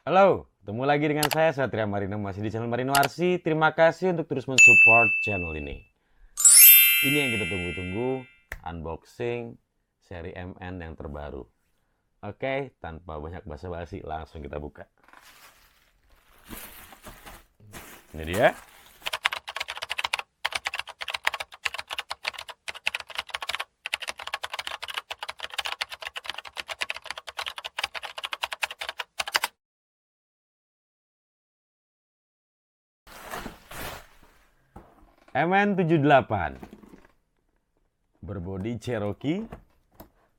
Halo, ketemu lagi dengan saya Satria Marino masih di channel Marino RC. Terima kasih untuk terus mensupport channel ini. Ini yang kita tunggu-tunggu, unboxing seri MN yang terbaru. Oke, tanpa banyak basa-basi langsung kita buka. Ini dia. MN78 berbodi Cherokee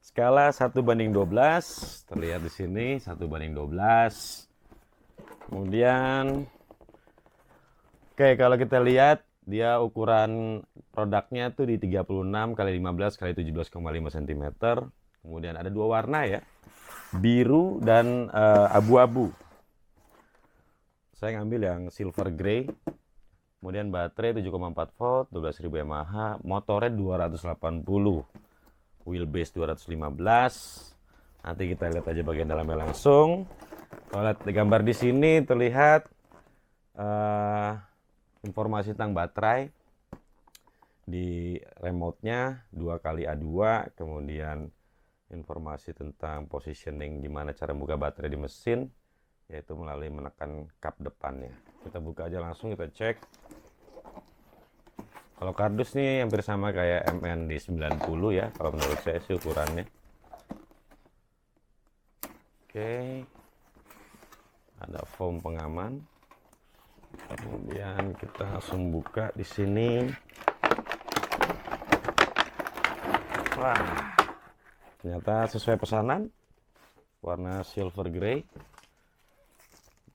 skala 1:12, terlihat di sini 1:12. Kemudian kalau kita lihat dia ukuran produknya tuh di 36 kali 15 kali 17,5 cm. Kemudian ada dua warna ya, biru dan abu-abu. Saya ngambil yang silver gray. Kemudian baterai 7,4 volt, 12.000 mAh, motornya 280, wheelbase 215. Nanti kita lihat aja bagian dalamnya langsung. Kalau lihat gambar di sini terlihat informasi tentang baterai di remote-nya 2x A2, kemudian informasi tentang positioning gimana cara buka baterai di mesin, yaitu melalui menekan kap depannya. Kita buka aja langsung, kita cek. Kalau kardus nih hampir sama kayak MN di 90 ya, kalau menurut saya sih ukurannya. Oke. Ada foam pengaman. Kemudian kita langsung buka di sini. Wah, ternyata sesuai pesanan, warna silver gray.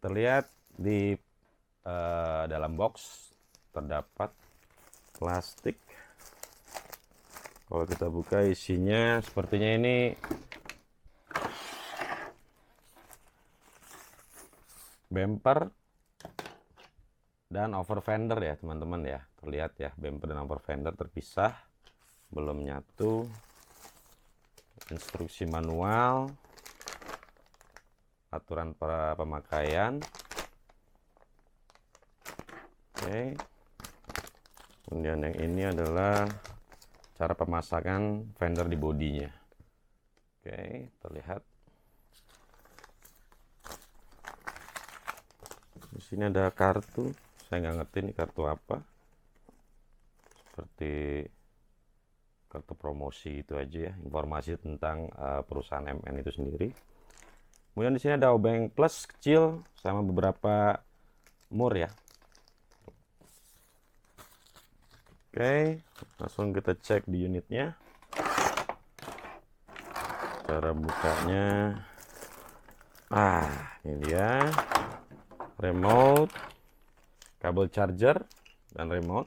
Terlihat di dalam box terdapat plastik. Kalau kita buka isinya sepertinya ini bumper dan over fender ya teman-teman ya. Terlihat ya, bumper dan over fender terpisah, belum nyatu. Instruksi manual, aturan para pemakaian. Oke. Kemudian yang ini adalah cara pemasangan fender di bodinya. Oke, terlihat. Di sini ada kartu. Saya nggak ngerti ini kartu apa. Seperti kartu promosi itu aja ya, informasi tentang perusahaan MN itu sendiri. Kemudian di sini ada obeng plus kecil sama beberapa mur ya. Oke, langsung kita cek di unitnya. Cara bukanya, ini dia remote, kabel charger dan remote.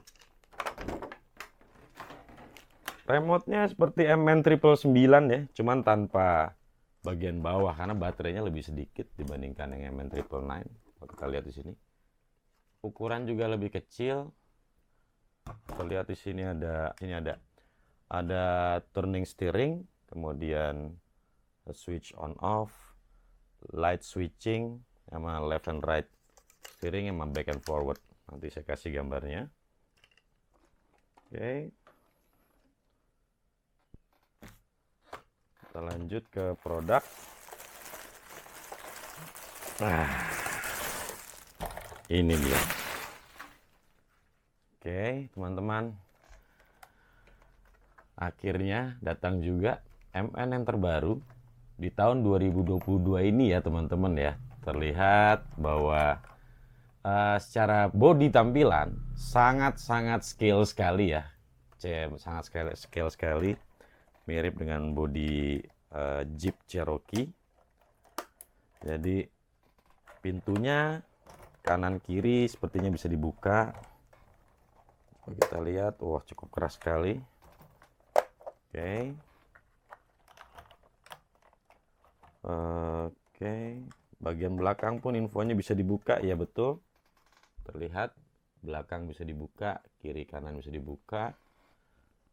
Remote-nya seperti MN999 ya, cuman tanpa bagian bawah karena baterainya lebih sedikit dibandingkan yang MN999. Kalau kita lihat di sini, ukuran juga lebih kecil. Terlihat di sini ada turning steering, kemudian switch on off, light switching, sama left and right steering, sama back and forward. Nanti saya kasih gambarnya. Oke. Kita lanjut ke produk. Ini dia. Oke, teman-teman. Akhirnya datang juga MN yang terbaru di tahun 2022 ini ya, teman-teman ya. Terlihat bahwa secara body tampilan sangat-sangat scale sekali ya. Sangat scale sekali. Mirip dengan body Jeep Cherokee. Jadi pintunya kanan kiri sepertinya bisa dibuka. Kita lihat, wah cukup keras sekali. Oke, bagian belakang pun infonya bisa dibuka ya, betul. Terlihat belakang bisa dibuka, kiri kanan bisa dibuka.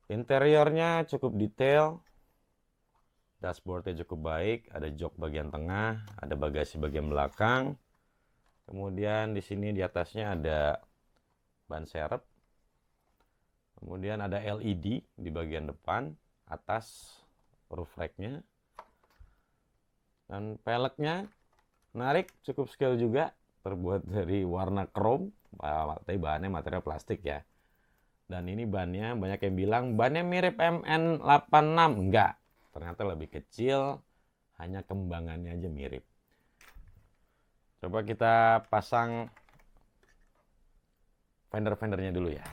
Interiornya cukup detail, dashboardnya cukup baik, ada jok bagian tengah, ada bagasi bagian belakang. Kemudian di sini di atasnya ada ban serep. Kemudian ada LED di bagian depan, atas roof rack-nya. Dan peleknya menarik, cukup scale juga. Terbuat dari warna chrome, tapi bahannya material plastik ya. Dan ini bannya, banyak yang bilang bannya mirip MN86. Enggak, ternyata lebih kecil, hanya kembangannya aja mirip. Coba kita pasang fender-fendernya dulu ya.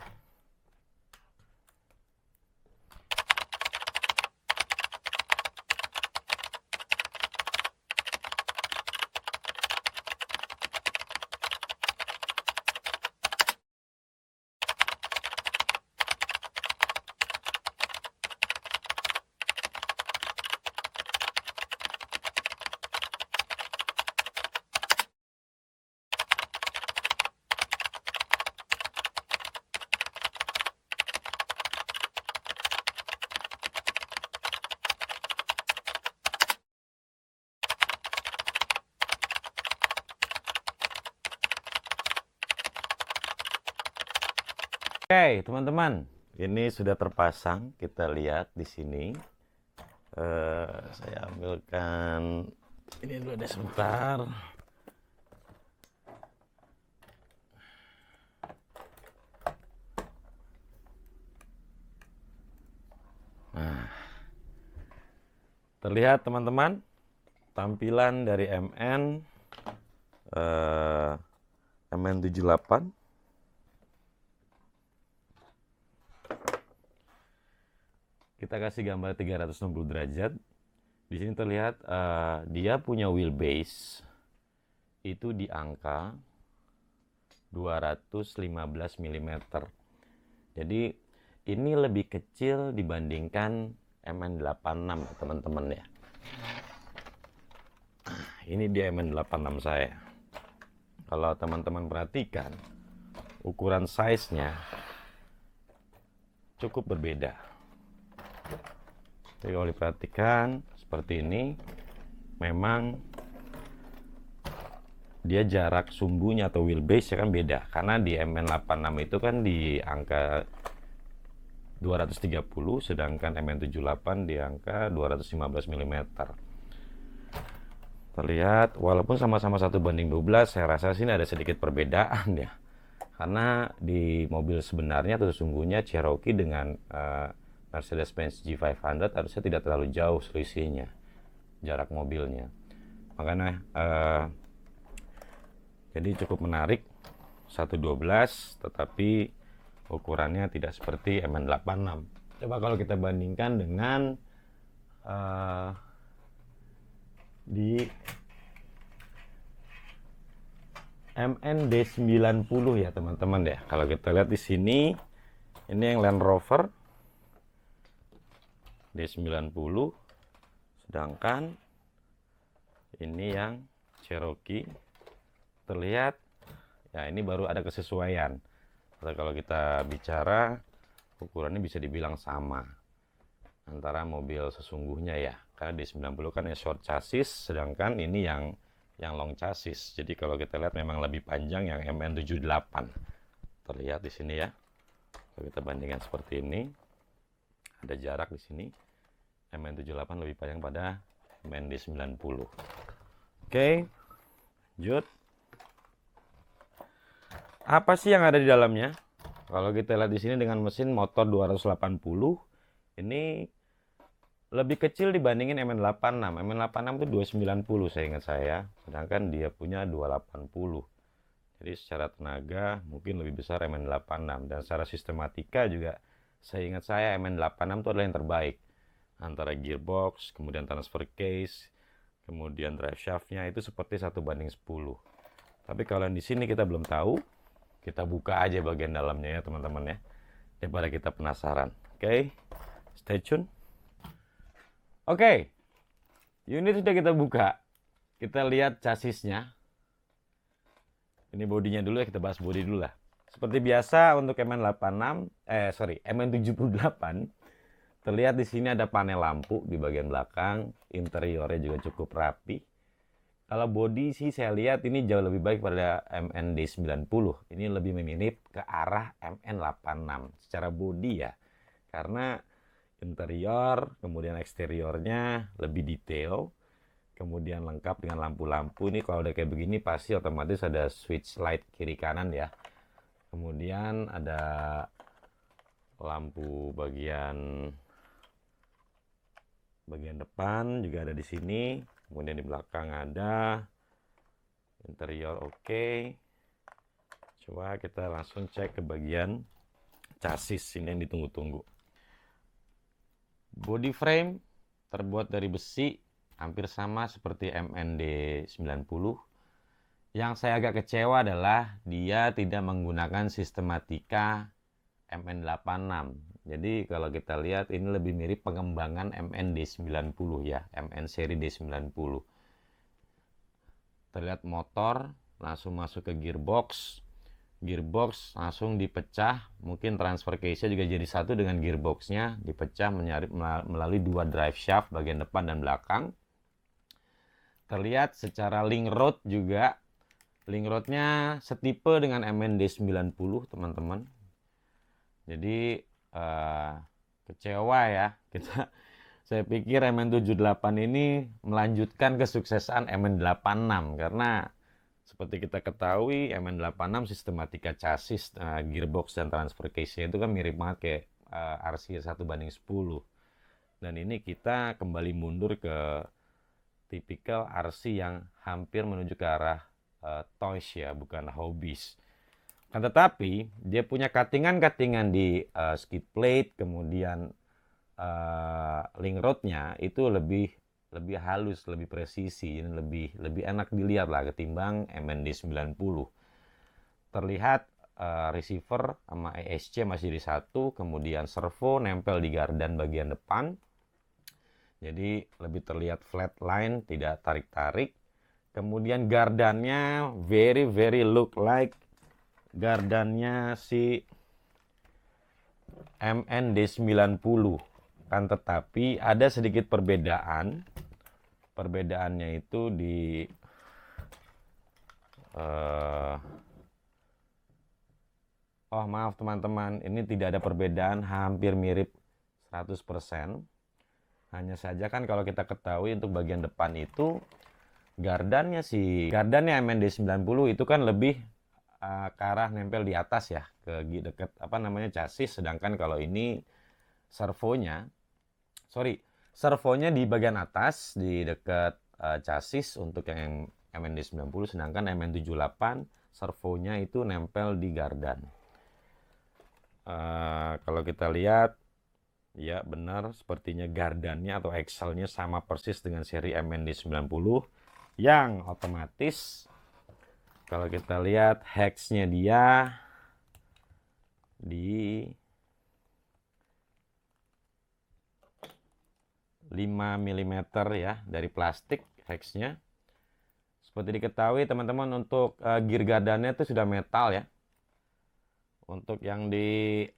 Oke, teman-teman, ini sudah terpasang. Kita lihat di sini. Saya ambilkan ini dulu deh sebentar. Nah, terlihat teman-teman tampilan dari MN78. Kita kasih gambar 360 derajat. Di sini terlihat dia punya wheelbase itu di angka 215 mm. Jadi ini lebih kecil dibandingkan MN86 teman-teman ya. Ini dia MN86 saya. Kalau teman-teman perhatikan, ukuran size-nya cukup berbeda. Jadi kalau diperhatikan seperti ini, memang dia jarak sumbunya atau wheelbase kan beda. Karena di MN86 itu kan di angka 230, sedangkan MN78 di angka 215 mm. Terlihat walaupun sama-sama 1:12, saya rasa sini ada sedikit perbedaan ya. Karena di mobil sebenarnya atau sesungguhnya Cherokee dengan Mercedes-Benz G500 harusnya tidak terlalu jauh selisihnya jarak mobilnya. Makanya jadi cukup menarik 1:12, tetapi ukurannya tidak seperti MN86. Coba kalau kita bandingkan dengan di MND90 ya teman-teman ya. Kalau kita lihat di sini, ini yang Land Rover D90, sedangkan ini yang Cherokee. Terlihat ya, ini baru ada kesesuaian. Kalau kita bicara ukurannya bisa dibilang sama antara mobil sesungguhnya ya, karena D90 kan ya short chassis, sedangkan ini yang long chassis. Jadi kalau kita lihat memang lebih panjang yang MN78. Terlihat di sini ya. Kalau kita bandingkan seperti ini, ada jarak di sini. MN78 lebih panjang pada MND90. Oke, lanjut. Apa sih yang ada di dalamnya? Kalau kita lihat di sini dengan mesin motor 280, ini lebih kecil dibandingin MN86. MN86 itu 290 saya ingat saya, sedangkan dia punya 280. Jadi secara tenaga mungkin lebih besar MN86, dan secara sistematika juga saya ingat saya MN86 itu adalah yang terbaik. Antara gearbox, kemudian transfer case, kemudian drive shaftnya itu seperti 1:10. Tapi kalau yang di sini kita belum tahu, kita buka aja bagian dalamnya ya teman-teman ya, daripada kita penasaran. Oke, stay tune. Oke, unit sudah kita buka. Kita lihat chassisnya. Ini bodinya dulu ya, kita bahas bodi dulu lah. Seperti biasa untuk MN78, terlihat di sini ada panel lampu di bagian belakang, interiornya juga cukup rapi. Kalau body sih saya lihat ini jauh lebih baik pada MND90. Ini lebih mirip ke arah MN86 secara body ya. Karena interior, kemudian eksteriornya lebih detail, kemudian lengkap dengan lampu-lampu. Ini kalau udah kayak begini pasti otomatis ada switch light kiri kanan ya. Kemudian ada lampu bagian depan juga ada di sini. Kemudian di belakang ada. Interior oke. Coba kita langsung cek ke bagian chassis ini yang ditunggu-tunggu. Body frame terbuat dari besi, hampir sama seperti MND90. Yang saya agak kecewa adalah dia tidak menggunakan sistematika MN86. Jadi kalau kita lihat ini lebih mirip pengembangan MND90 ya, MN seri D90. Terlihat motor langsung masuk ke gearbox langsung dipecah, mungkin transfer case-nya juga jadi satu dengan gearboxnya, dipecah melalui dua drive shaft bagian depan dan belakang. Terlihat secara link rod juga, link rodnya setipe dengan MND90 teman-teman. Jadi kecewa ya kita. Saya pikir MN78 ini melanjutkan kesuksesan MN86 karena seperti kita ketahui MN86 sistematika chassis, gearbox dan transfer case-nya itu kan mirip banget kayak RC 1:10. Dan ini kita kembali mundur ke tipikal RC yang hampir menuju ke arah toys ya, bukan hobbies. Kan tetapi dia punya cuttingan-cuttingan di skid plate, kemudian link rodnya itu lebih halus, lebih presisi, dan lebih enak dilihat lah ketimbang MND90. Terlihat receiver sama ESC masih di satu, kemudian servo nempel di gardan bagian depan. Jadi lebih terlihat flat line, tidak tarik-tarik. Kemudian gardannya very look like gardannya si MND90. Kan tetapi ada sedikit perbedaan. Perbedaannya itu di oh maaf teman-teman, ini tidak ada perbedaan, hampir mirip 100%. Hanya saja kan kalau kita ketahui untuk bagian depan itu gardannya MND90 itu kan lebih ke arah nempel di atas ya, ke dekat chassis, sedangkan kalau ini servonya di bagian atas di dekat chassis untuk yang MND90, sedangkan MN78 servonya itu nempel di gardan. Kalau kita lihat ya benar, sepertinya gardannya atau axle-nya sama persis dengan seri MND90 yang otomatis kalau kita lihat hex-nya dia di 5 mm ya, dari plastik hex-nya. Seperti diketahui teman-teman, untuk gear gardannya itu sudah metal ya. Untuk yang di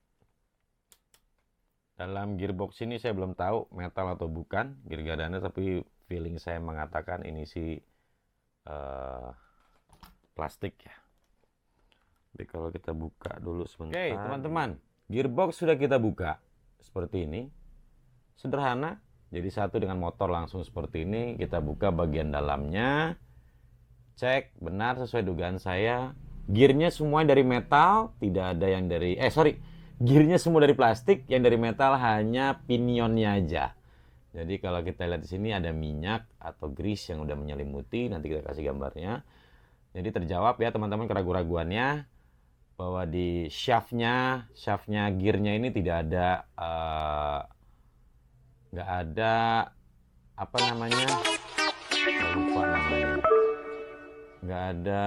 dalam gearbox ini saya belum tahu metal atau bukan gear gardannya, tapi feeling saya mengatakan ini sih plastik ya. Jadi kalau kita buka dulu sebentar. Oke teman-teman, gearbox sudah kita buka seperti ini, sederhana. Jadi satu dengan motor langsung seperti ini. Kita buka bagian dalamnya, cek benar sesuai dugaan saya. Gearnya semua dari metal, tidak ada yang dari gearnya semua dari plastik, yang dari metal hanya pinionnya aja. Jadi kalau kita lihat di sini ada minyak atau grease yang udah menyelimuti, nanti kita kasih gambarnya. Jadi terjawab ya teman-teman keraguan-raguannya bahwa di shaftnya gearnya ini tidak ada nggak ada apa namanya, lupa namanya, nggak ada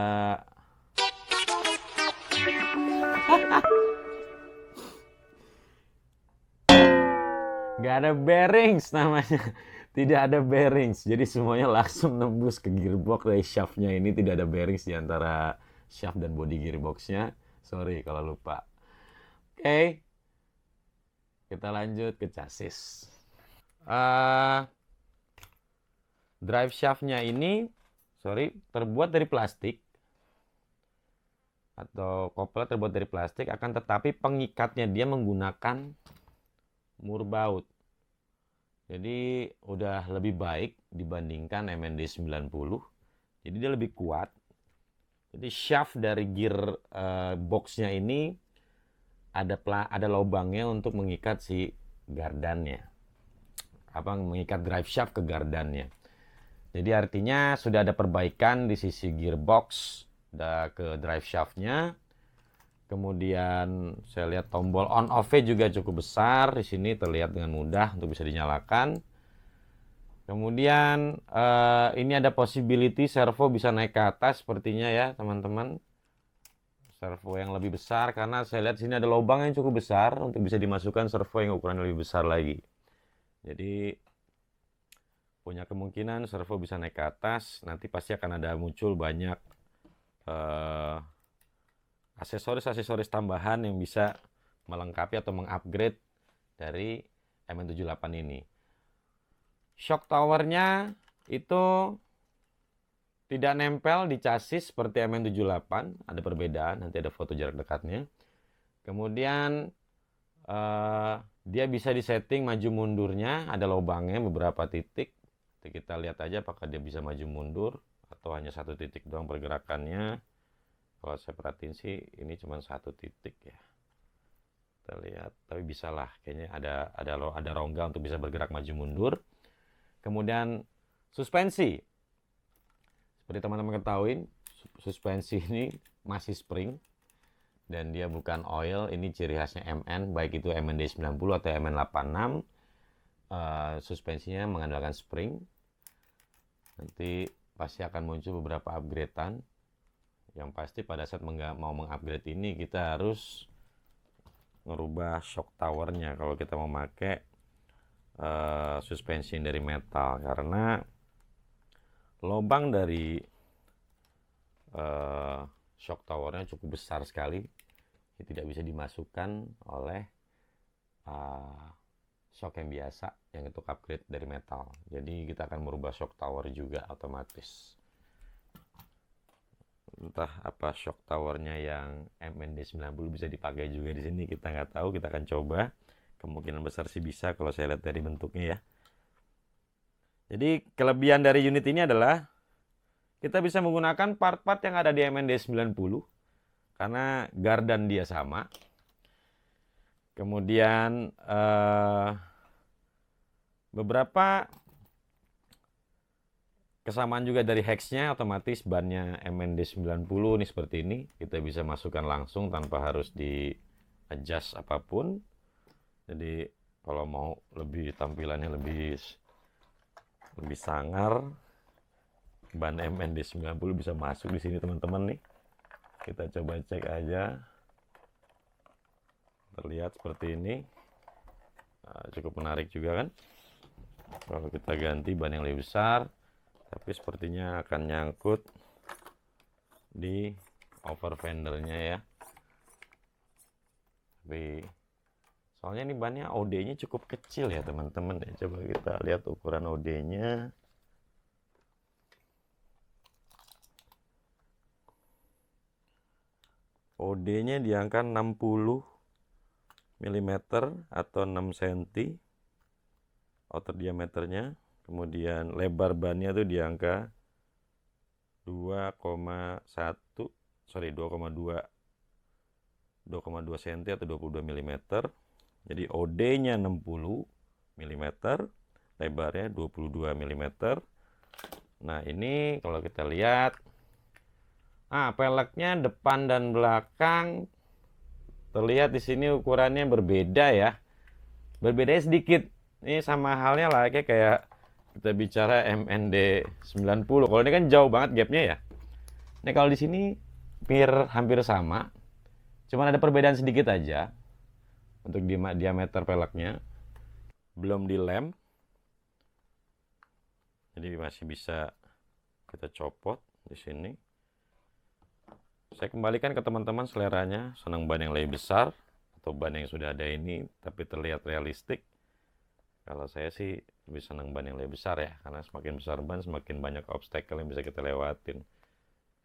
bearings namanya. Tidak ada bearings, jadi semuanya langsung nembus ke gearbox dari shaftnya. Ini tidak ada bearings di antara shaft dan body gearboxnya. Sorry kalau lupa. Oke, kita lanjut ke chassis. Drive shaftnya ini terbuat dari plastik atau kopel terbuat dari plastik, akan tetapi pengikatnya dia menggunakan mur baut. Jadi udah lebih baik dibandingkan MND 90. Jadi dia lebih kuat. Jadi shaft dari gear boxnya ini ada lubangnya untuk mengikat si gardannya. Mengikat drive shaft ke gardannya. Jadi artinya sudah ada perbaikan di sisi gearbox ke drive shaftnya. Kemudian saya lihat tombol on off-nya juga cukup besar. Di sini terlihat dengan mudah untuk bisa dinyalakan. Kemudian ini ada possibility servo bisa naik ke atas sepertinya ya teman-teman. Servo yang lebih besar karena saya lihat sini ada lubang yang cukup besar untuk bisa dimasukkan servo yang ukuran lebih besar lagi. Jadi punya kemungkinan servo bisa naik ke atas. Nanti pasti akan ada muncul banyak aksesoris-aksesoris tambahan yang bisa melengkapi atau mengupgrade dari MN78 ini. Shock towernya itu tidak nempel di chassis seperti MN78, ada perbedaan, nanti ada foto jarak dekatnya. Kemudian dia bisa disetting maju mundurnya, ada lubangnya beberapa titik. Kita lihat aja apakah dia bisa maju mundur atau hanya satu titik doang pergerakannya. Kalau saya perhatiin sih ini cuma satu titik ya. Kita lihat, tapi bisa lah, kayaknya ada rongga untuk bisa bergerak maju mundur. Kemudian suspensi, seperti teman-teman ketahui, suspensi ini masih spring dan dia bukan oil. Ini ciri khasnya MN, baik itu MND 90 atau MN86. Suspensinya mengandalkan spring. Nanti pasti akan muncul beberapa upgradean. Yang pasti pada saat mau mengupgrade ini kita harus ngerubah shock towernya kalau kita mau pakai suspensi dari metal, karena lubang dari shock towernya cukup besar sekali, tidak bisa dimasukkan oleh shock yang biasa yang untuk upgrade dari metal. Jadi kita akan merubah shock tower juga otomatis. Entah apa shock towernya yang MND 90 bisa dipakai juga di sini, kita nggak tahu. Kita akan coba, kemungkinan besar sih bisa kalau saya lihat dari bentuknya ya. Jadi kelebihan dari unit ini adalah kita bisa menggunakan part-part yang ada di MND 90 karena gardan dia sama. Kemudian beberapa kesamaan juga dari hex-nya, otomatis bannya MND 90 ini seperti ini. Kita bisa masukkan langsung tanpa harus di adjust apapun. Jadi kalau mau lebih tampilannya lebih sangar, ban MND 90 bisa masuk di sini teman-teman nih. Kita coba cek aja. Terlihat seperti ini. Cukup menarik juga kan. Kalau kita ganti ban yang lebih besar, tapi sepertinya akan nyangkut di over fendernya ya. Tapi soalnya ini bannya OD-nya cukup kecil ya teman-teman ya. Coba kita lihat ukuran OD-nya. OD-nya di angka 60 mm atau 6 cm outer diameternya. Kemudian lebar bannya tuh di angka 2,2 cm atau 22 mm. Jadi OD-nya 60 mm, lebarnya 22 mm. Nah, ini kalau kita lihat, peleknya depan dan belakang terlihat di sini ukurannya berbeda ya. Berbedanya sedikit. Ini sama halnya lah kayak kita bicara MND 90. Kalau ini kan jauh banget gapnya ya. Nah, kalau di sini hampir sama. Cuman ada perbedaan sedikit aja untuk diameter peleknya. Belum dilem. Jadi masih bisa kita copot di sini. Saya kembalikan ke teman-teman seleranya, senang ban yang lebih besar atau ban yang sudah ada ini tapi terlihat realistik. Kalau saya sih lebih senang ban yang lebih besar ya, karena semakin besar ban semakin banyak obstacle yang bisa kita lewatin.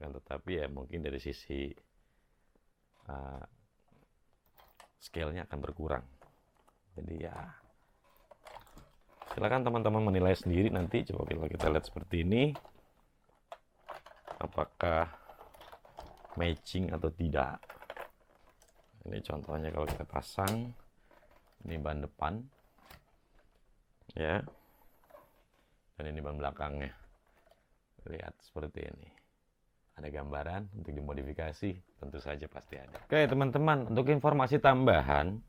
Kan tetapi ya mungkin dari sisi uh, scale-nya akan berkurang. Jadi ya silakan teman-teman menilai sendiri nanti. Coba kita lihat seperti ini, apakah matching atau tidak. Ini contohnya kalau kita pasang, ini ban depan ya, dan ini ban belakangnya. Lihat seperti ini, ada gambaran untuk dimodifikasi, tentu saja pasti ada. Oke teman-teman, untuk informasi tambahan,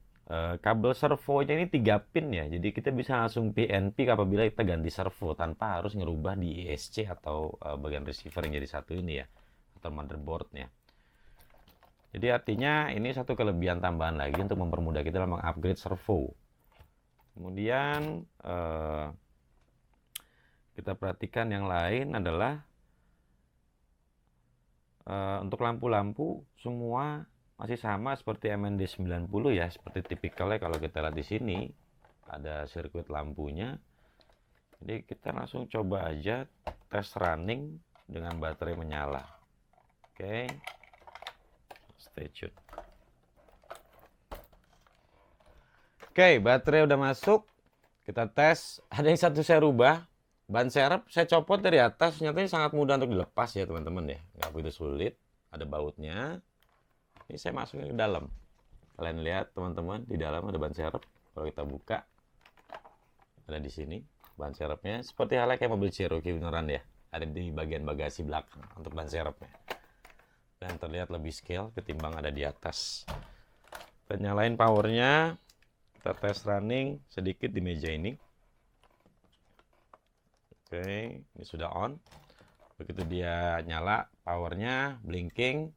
kabel servonya ini 3 pin ya, jadi kita bisa langsung PNP apabila kita ganti servo tanpa harus ngerubah di ISC atau bagian receiver yang jadi satu ini ya, atau motherboardnya. Jadi artinya ini satu kelebihan tambahan lagi untuk mempermudah kita dalam mengupgrade servo. Kemudian kita perhatikan yang lain adalah untuk lampu-lampu semua masih sama seperti MND 90 ya, seperti tipikalnya kalau kita lihat di sini ada sirkuit lampunya. Jadi kita langsung coba aja tes running dengan baterai menyala. Oke, stay tune. Oke, baterai udah masuk. Kita tes. Ada yang satu saya rubah. Ban serep saya copot dari atas. Ternyata ini sangat mudah untuk dilepas ya teman-teman ya. Nggak begitu sulit. Ada bautnya. Ini saya masukin ke dalam. Kalian lihat teman-teman, di dalam ada ban serep. Kalau kita buka, ada di sini ban serepnya. Seperti halnya kayak mobil Cherokee beneran ya. Ada di bagian bagasi belakang untuk ban serepnya. Dan terlihat lebih scale ketimbang ada di atas. Kita nyalain powernya. Kita tes running sedikit di meja ini. Oke, ini sudah on. Begitu dia nyala, powernya blinking.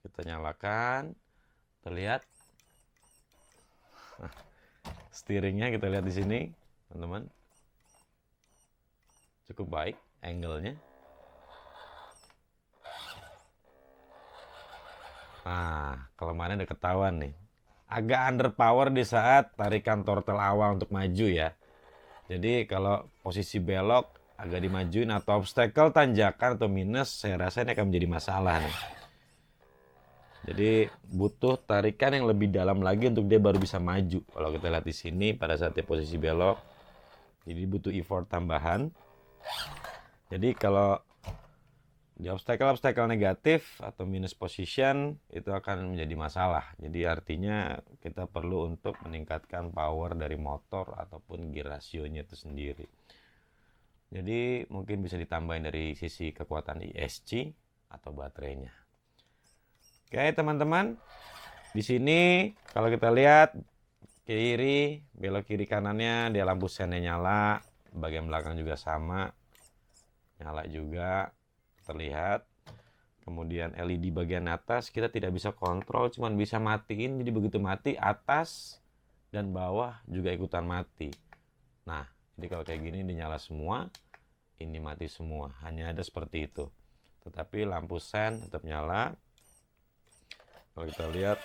Kita nyalakan. Terlihat. Steeringnya kita lihat di sini, teman-teman. Cukup baik angle-nya. Nah, kelemahannya udah ketahuan nih. Agak underpower di saat tarikan throttle awal untuk maju ya. Jadi kalau posisi belok agak dimajuin atau obstacle tanjakan atau minus, saya rasa ini akan menjadi masalah nih. Jadi butuh tarikan yang lebih dalam lagi untuk dia baru bisa maju. Kalau kita lihat di sini pada saat dia posisi belok, jadi butuh effort tambahan. Jadi kalau di obstacle negatif atau minus position itu akan menjadi masalah. Jadi artinya kita perlu untuk meningkatkan power dari motor ataupun gear rasionya itu sendiri. Jadi mungkin bisa ditambahin dari sisi kekuatan ISC atau baterainya. Oke teman-teman, di sini kalau kita lihat kiri, belok kiri kanannya dia lampu sennya nyala, bagian belakang juga sama, nyala juga. Terlihat. Kemudian LED bagian atas kita tidak bisa kontrol, cuman bisa matiin. Jadi begitu mati atas dan bawah juga ikutan mati. Nah, jadi kalau kayak gini dinyala semua, ini mati semua. Hanya ada seperti itu. Tetapi lampu sen tetap nyala. Kalau kita lihat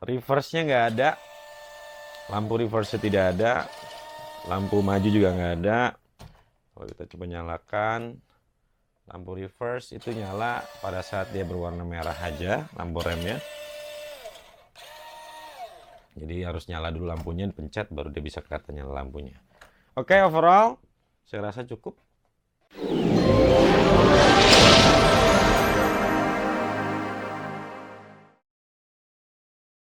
reverse-nya nggak ada. Lampu reverse-nya tidak ada. Lampu maju juga nggak ada. Kalau kita coba nyalakan, lampu reverse itu nyala pada saat dia berwarna merah aja, lampu remnya. Jadi harus nyala dulu lampunya, dipencet baru dia bisa kelihatan nyala lampunya. Oke, overall saya rasa cukup.